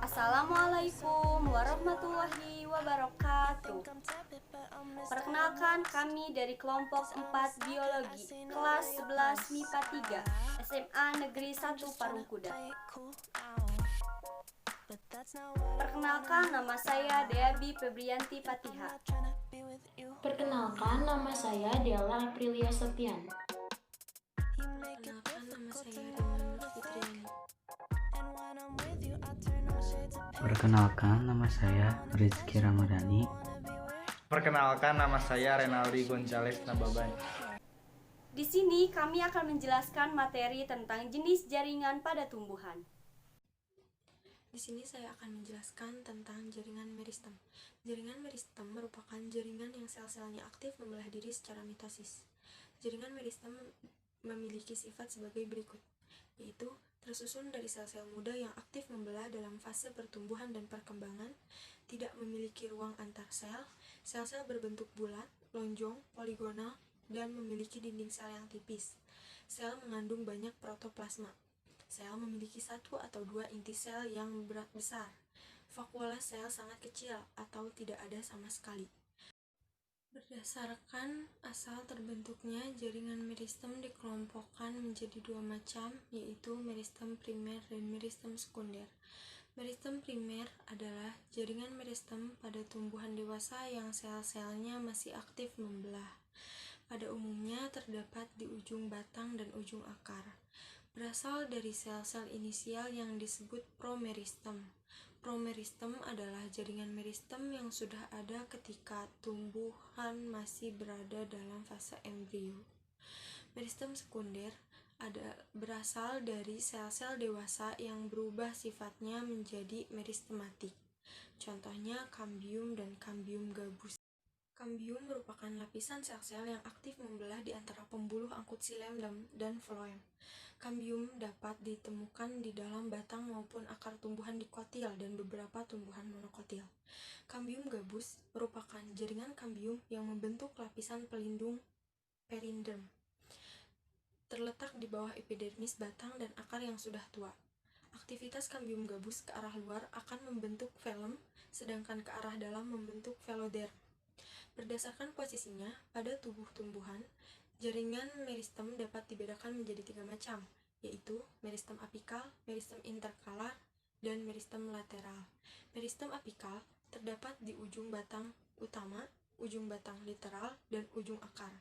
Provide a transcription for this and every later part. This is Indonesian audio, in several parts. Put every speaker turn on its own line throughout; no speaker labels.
Assalamualaikum warahmatullahi wabarakatuh. Perkenalkan, kami dari kelompok 4 Biologi, kelas 11 MIPA 3, SMA Negeri 1 Parungkuda. Perkenalkan, nama saya Deabi Febrianti Patiha.
Perkenalkan, nama saya Della Aprilia Septian.
Perkenalkan, nama saya Rima Fitriani.
Perkenalkan, nama saya Rizky Ramadhani.
Perkenalkan, nama saya Renaldi Gonzales Nababan.
Di sini kami akan menjelaskan materi tentang jenis jaringan pada tumbuhan.
Di sini saya akan menjelaskan tentang jaringan meristem. Jaringan meristem merupakan jaringan yang sel-selnya aktif membelah diri secara mitosis. Jaringan meristem memiliki sifat sebagai berikut, yaitu tersusun dari sel-sel muda yang aktif membelah dalam fase pertumbuhan dan perkembangan, tidak memiliki ruang antar sel, sel-sel berbentuk bulat, lonjong, poligonal, dan memiliki dinding sel yang tipis. Sel mengandung banyak protoplasma. Sel memiliki satu atau dua inti sel yang besar. Vakuola sel sangat kecil atau tidak ada sama sekali. Berdasarkan asal terbentuknya, jaringan meristem dikelompokkan menjadi dua macam, yaitu meristem primer dan meristem sekunder. Meristem primer adalah jaringan meristem pada tumbuhan dewasa yang sel-selnya masih aktif membelah. Pada umumnya terdapat di ujung batang dan ujung akar. Berasal dari sel-sel inisial yang disebut promeristem. Promeristem adalah jaringan meristem yang sudah ada ketika tumbuhan masih berada dalam fase embrio. Meristem sekunder berasal dari sel-sel dewasa yang berubah sifatnya menjadi meristematik. Contohnya kambium dan kambium gabus. Kambium merupakan lapisan sel-sel yang aktif membelah di antara pembuluh angkut xilem dan floem. Kambium dapat ditemukan di dalam batang maupun akar tumbuhan dikotil dan beberapa tumbuhan monokotil. Kambium gabus merupakan jaringan kambium yang membentuk lapisan pelindung periderm, terletak di bawah epidermis batang dan akar yang sudah tua. Aktivitas kambium gabus ke arah luar akan membentuk velum, sedangkan ke arah dalam membentuk veloderm. Berdasarkan posisinya pada tubuh tumbuhan, jaringan meristem dapat dibedakan menjadi tiga macam, yaitu meristem apikal, meristem interkalar, dan meristem lateral. Meristem apikal terdapat di ujung batang utama, ujung batang literal, dan ujung akar.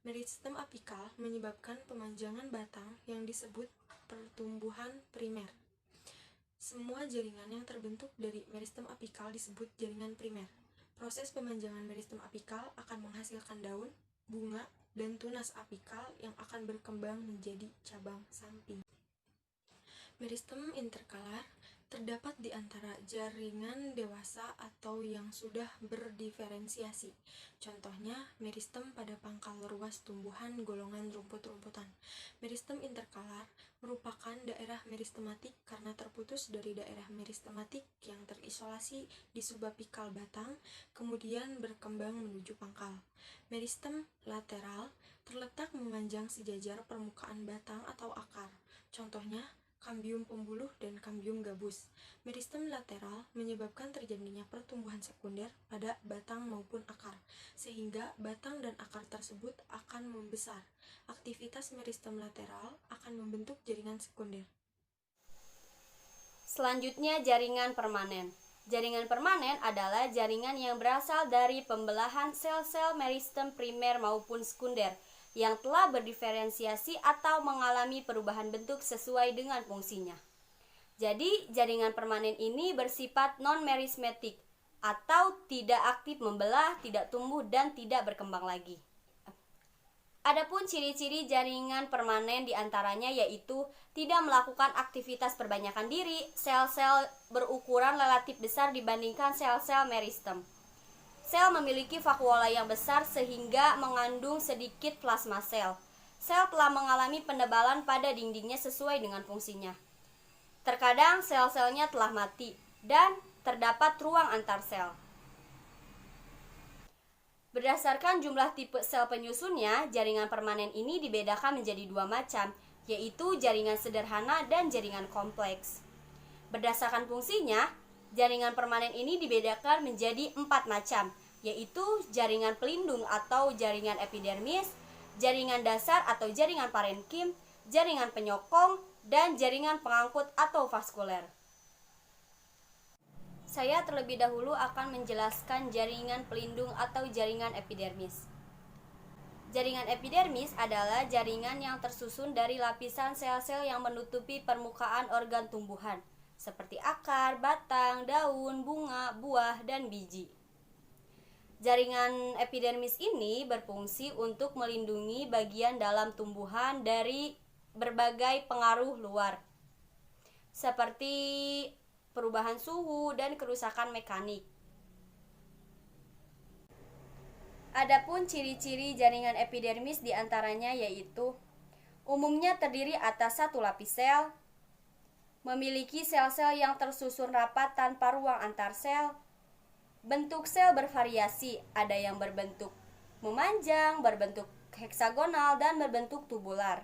Meristem apikal menyebabkan pemanjangan batang yang disebut pertumbuhan primer. Semua jaringan yang terbentuk dari meristem apikal disebut jaringan primer. Proses pemanjangan meristem apikal akan menghasilkan daun, bunga, dan tunas apikal yang akan berkembang menjadi cabang samping. Meristem interkalar terdapat di antara jaringan dewasa atau yang sudah berdiferensiasi. Contohnya, meristem pada pangkal ruas tumbuhan golongan rumput-rumputan. Meristem interkalar merupakan daerah meristematik karena terputus dari daerah meristematik yang terisolasi di subapikal batang, kemudian berkembang menuju pangkal. Meristem lateral terletak memanjang sejajar permukaan batang atau akar. Contohnya, kambium pembuluh dan kambium gabus. Meristem lateral menyebabkan terjadinya pertumbuhan sekunder pada batang maupun akar, sehingga batang dan akar tersebut akan membesar. Aktivitas meristem lateral akan membentuk jaringan sekunder.
Selanjutnya, jaringan permanen. Jaringan permanen adalah jaringan yang berasal dari pembelahan sel-sel meristem primer maupun sekunder yang telah berdiferensiasi atau mengalami perubahan bentuk sesuai dengan fungsinya. Jadi, jaringan permanen ini bersifat non-merismatik atau tidak aktif membelah, tidak tumbuh, dan tidak berkembang lagi. Adapun ciri-ciri jaringan permanen diantaranya yaitu tidak melakukan aktivitas perbanyakan diri, sel-sel berukuran relatif besar dibandingkan sel-sel meristem. Sel memiliki vakuola yang besar sehingga mengandung sedikit plasma sel. Sel telah mengalami penebalan pada dindingnya sesuai dengan fungsinya. Terkadang sel-selnya telah mati dan terdapat ruang antar sel. Berdasarkan jumlah tipe sel penyusunnya, jaringan permanen ini dibedakan menjadi dua macam, yaitu jaringan sederhana dan jaringan kompleks. Berdasarkan fungsinya, jaringan permanen ini dibedakan menjadi 4 macam, yaitu jaringan pelindung atau jaringan epidermis, jaringan dasar atau jaringan parenkim, jaringan penyokong, dan jaringan pengangkut atau vaskuler. Saya terlebih dahulu akan menjelaskan jaringan pelindung atau jaringan epidermis. Jaringan epidermis adalah jaringan yang tersusun dari lapisan sel-sel yang menutupi permukaan organ tumbuhan, seperti akar, batang, daun, bunga, buah, dan biji. Jaringan epidermis ini berfungsi untuk melindungi bagian dalam tumbuhan dari berbagai pengaruh luar, seperti perubahan suhu dan kerusakan mekanik. Adapun ciri-ciri jaringan epidermis diantaranya yaitu umumnya terdiri atas satu lapis sel, memiliki sel-sel yang tersusun rapat tanpa ruang antar sel, bentuk sel bervariasi, ada yang berbentuk memanjang, berbentuk heksagonal, dan berbentuk tubular.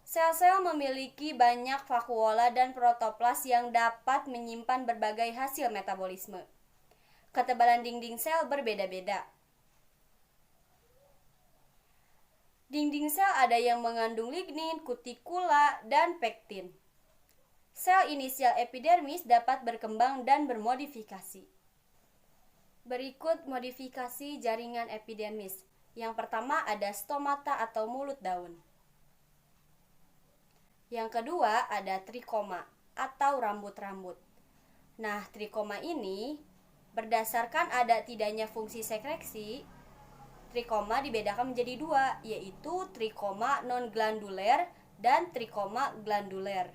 Sel-sel memiliki banyak vakuola dan protoplas yang dapat menyimpan berbagai hasil metabolisme. Ketebalan dinding sel berbeda-beda. Dinding sel ada yang mengandung lignin, kutikula, dan pektin. Sel inisial epidermis dapat berkembang dan bermodifikasi. Berikut modifikasi jaringan epidermis. Yang pertama ada stomata atau mulut daun. Yang kedua ada trikoma atau rambut-rambut. Nah, trikoma ini berdasarkan ada tidaknya fungsi sekreksi, trikoma dibedakan menjadi dua, yaitu trikoma non-glanduler dan trikoma glanduler.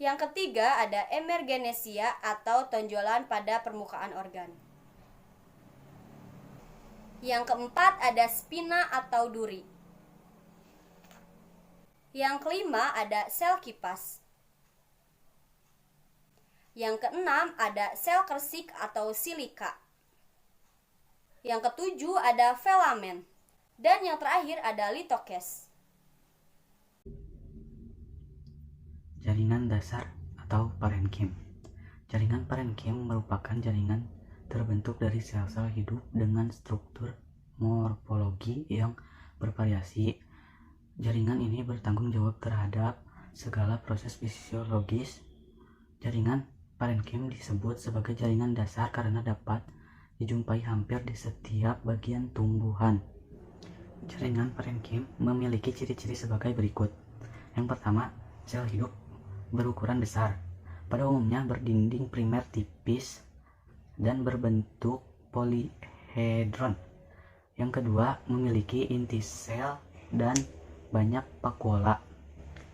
Yang ketiga ada emergenesia atau tonjolan pada permukaan organ. Yang keempat ada spina atau duri. Yang kelima ada sel kipas. Yang keenam ada sel kersik atau silika. Yang ketujuh ada filamen. Dan yang terakhir ada litokes.
Jaringan dasar atau parenkim. Jaringan parenkim merupakan jaringan terbentuk dari sel-sel hidup dengan struktur morfologi yang bervariasi. Jaringan ini bertanggung jawab terhadap segala proses fisiologis. Jaringan parenkim disebut sebagai jaringan dasar karena dapat dijumpai hampir di setiap bagian tumbuhan. Jaringan parenkim memiliki ciri-ciri sebagai berikut. Yang pertama, sel hidup berukuran besar. Pada umumnya berdinding primer tipis dan berbentuk polihedron. Yang kedua, memiliki inti sel dan banyak vakuola.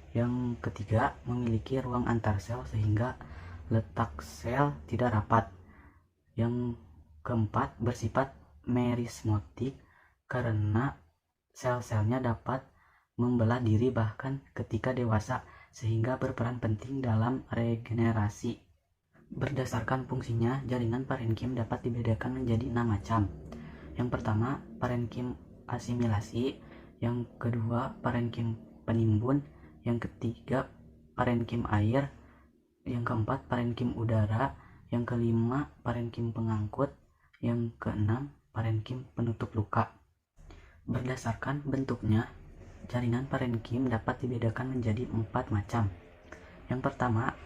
Yang ketiga, memiliki ruang antar sel sehingga letak sel tidak rapat. Yang keempat, bersifat merismatik karena sel-selnya dapat membelah diri bahkan ketika dewasa sehingga berperan penting dalam regenerasi. Berdasarkan fungsinya, jaringan parenkim dapat dibedakan menjadi 6 macam. Yang pertama, parenkim asimilasi. Yang kedua, parenkim penimbun. Yang ketiga, parenkim air. Yang keempat, parenkim udara. Yang kelima, parenkim pengangkut. Yang keenam, parenkim penutup luka. Berdasarkan bentuknya, jaringan parenkim dapat dibedakan menjadi 4 macam. Yang pertama,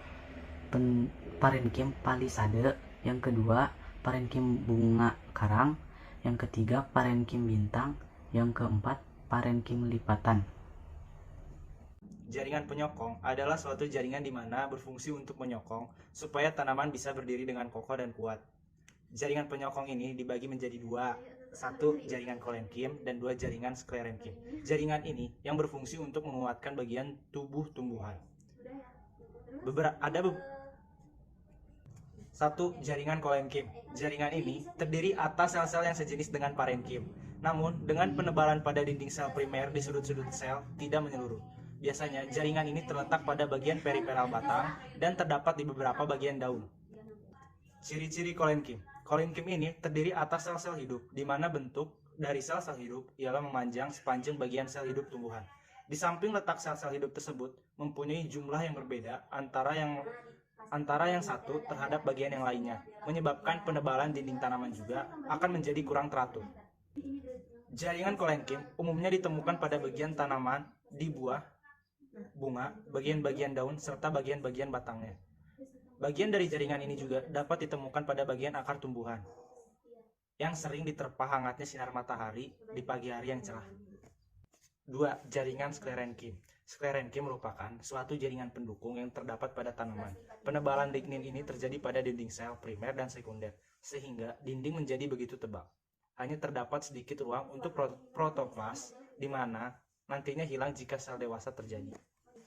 parenkim palisade. Yang kedua, parenkim bunga karang. Yang ketiga, parenkim bintang. Yang keempat, parenkim lipatan.
Jaringan penyokong adalah suatu jaringan di mana berfungsi untuk menyokong supaya tanaman bisa berdiri dengan kokoh dan kuat. Jaringan penyokong ini dibagi menjadi dua, satu jaringan kolenkim dan dua jaringan sklerenkim. Jaringan ini yang berfungsi untuk menguatkan bagian tubuh tumbuhan. Satu, jaringan kolenkim. Jaringan ini terdiri atas sel-sel yang sejenis dengan parenkim. Namun, dengan penebalan pada dinding sel primer di sudut-sudut sel tidak menyeluruh. Biasanya, jaringan ini terletak pada bagian periferal batang dan terdapat di beberapa bagian daun. Ciri-ciri kolenkim. Kolenkim ini terdiri atas sel-sel hidup, di mana bentuk dari sel-sel hidup ialah memanjang sepanjang bagian sel hidup tumbuhan. Di samping letak sel-sel hidup tersebut mempunyai jumlah yang berbeda antara yang satu terhadap bagian yang lainnya, menyebabkan penebalan dinding tanaman juga akan menjadi kurang teratur. Jaringan kolenkim umumnya ditemukan pada bagian tanaman, di buah, bunga, bagian-bagian daun, serta bagian-bagian batangnya. Bagian dari jaringan ini juga dapat ditemukan pada bagian akar tumbuhan, yang sering diterpa hangatnya sinar matahari di pagi hari yang cerah. 2. Jaringan sklerenkim. Sklerenkim merupakan suatu jaringan pendukung yang terdapat pada tanaman. Penebalan lignin ini terjadi pada dinding sel primer dan sekunder, sehingga dinding menjadi begitu tebal. Hanya terdapat sedikit ruang untuk protoplas, di mana nantinya hilang jika sel dewasa terjadi.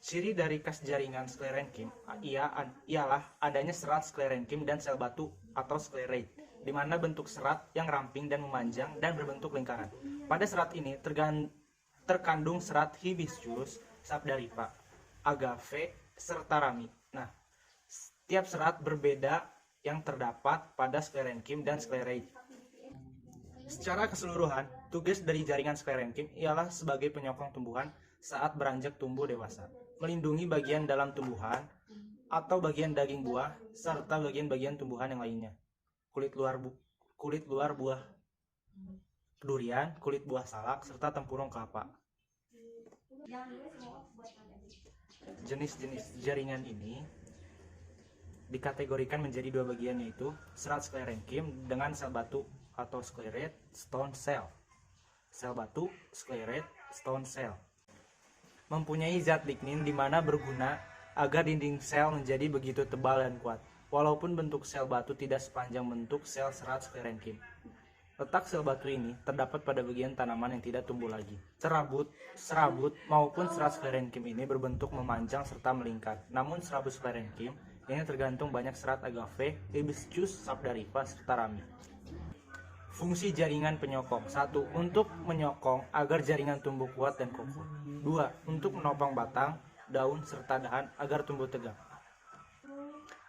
Ciri dari khas jaringan sklerenkim ialah adanya serat sklerenkim dan sel batu atau sklerate, di mana bentuk serat yang ramping dan memanjang dan berbentuk lingkaran. Pada serat ini terkandung serat hibiscus, sabdariffa, agave, serta rami. Nah, setiap serat berbeda yang terdapat pada sklerenkim dan sklerate. Secara keseluruhan, tugas dari jaringan sklerenkim ialah sebagai penyokong tumbuhan saat beranjak tumbuh dewasa, melindungi bagian dalam tumbuhan atau bagian daging buah serta bagian-bagian tumbuhan yang lainnya. Kulit luar buah durian, kulit buah salak, serta tempurung kelapa. Jenis-jenis jaringan ini dikategorikan menjadi dua bagian, yaitu serat sklerenkim dengan sel batu atau sclerate stone cell. Sel batu, sclerate stone cell. Mempunyai zat lignin di mana berguna agar dinding sel menjadi begitu tebal dan kuat, walaupun bentuk sel batu tidak sepanjang bentuk sel serat sklerenkim. Letak sel batu ini terdapat pada bagian tanaman yang tidak tumbuh lagi. Serabut maupun serat sklerenkim ini berbentuk memanjang serta melingkar. Namun serabut sklerenkim ini tergantung banyak serat agave, hibiscus, sabdariffa, serta rami. Fungsi jaringan penyokong. 1. Untuk menyokong agar jaringan tumbuh kuat dan kokoh. 2. Untuk menopang batang, daun, serta dahan agar tumbuh tegak.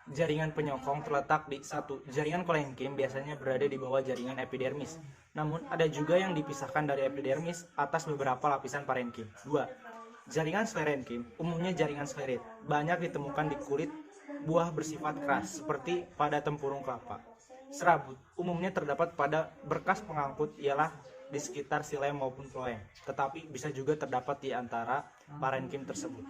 Jaringan penyokong terletak di 1. Jaringan kolenkim biasanya berada di bawah jaringan epidermis. Namun, ada juga yang dipisahkan dari epidermis atas beberapa lapisan parenkim. 2. Jaringan sklerenkim, umumnya jaringan sklerate, banyak ditemukan di kulit buah bersifat keras, seperti pada tempurung kelapa. Serabut, umumnya terdapat pada berkas pengangkut ialah di sekitar xilem maupun phloem, tetapi bisa juga terdapat di antara parenkim tersebut.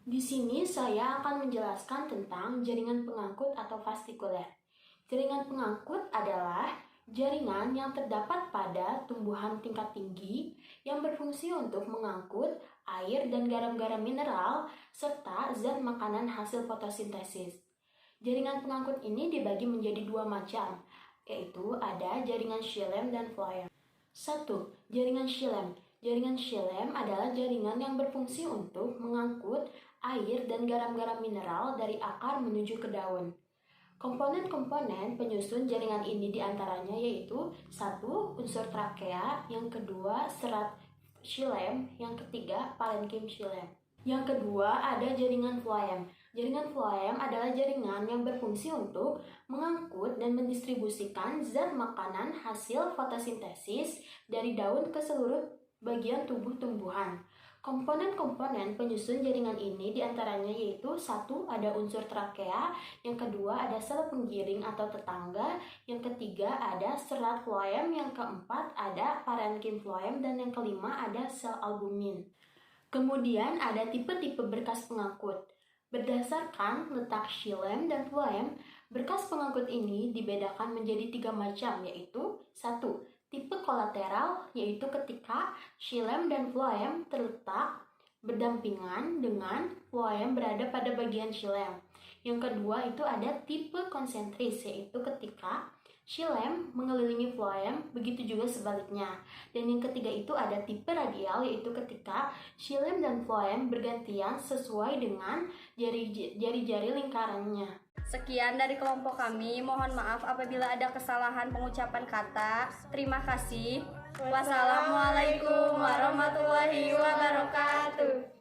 Di sini saya akan menjelaskan tentang jaringan pengangkut atau fastikuler. Jaringan pengangkut adalah jaringan yang terdapat pada tumbuhan tingkat tinggi yang berfungsi untuk mengangkut air dan garam-garam mineral serta zat makanan hasil fotosintesis. Jaringan pengangkut ini dibagi menjadi dua macam, yaitu ada jaringan xilem dan phloem. 1. Jaringan xilem. Jaringan xilem adalah jaringan yang berfungsi untuk mengangkut air dan garam-garam mineral dari akar menuju ke daun. Komponen-komponen penyusun jaringan ini diantaranya yaitu 1. Unsur trakea, yang kedua serat xilem, yang ketiga parenkim xilem. Yang kedua ada jaringan phloem. Jaringan phloem adalah jaringan yang berfungsi untuk mengangkut dan mendistribusikan zat makanan hasil fotosintesis dari daun ke seluruh bagian tubuh tumbuhan. Komponen-komponen penyusun jaringan ini diantaranya yaitu 1. Ada unsur trakea, yang kedua ada sel penggiring atau tetangga, yang ketiga ada serat phloem, yang keempat ada parenkim phloem, dan yang kelima ada sel albumin. Kemudian ada tipe-tipe berkas pengangkut. Berdasarkan letak xilem dan phloem, berkas pengangkut ini dibedakan menjadi 3 macam, yaitu 1. Tipe kolateral, yaitu ketika xilem dan phloem terletak berdampingan dengan phloem berada pada bagian xilem. Yang kedua itu ada tipe konsentris, yaitu ketika xilem mengelilingi phloem, begitu juga sebaliknya. Dan yang ketiga itu ada tipe radial, yaitu ketika xilem dan phloem bergantian sesuai dengan jari-jari lingkarannya.
Sekian dari kelompok kami, mohon maaf apabila ada kesalahan pengucapan kata. Terima kasih. Wassalamualaikum warahmatullahi wabarakatuh.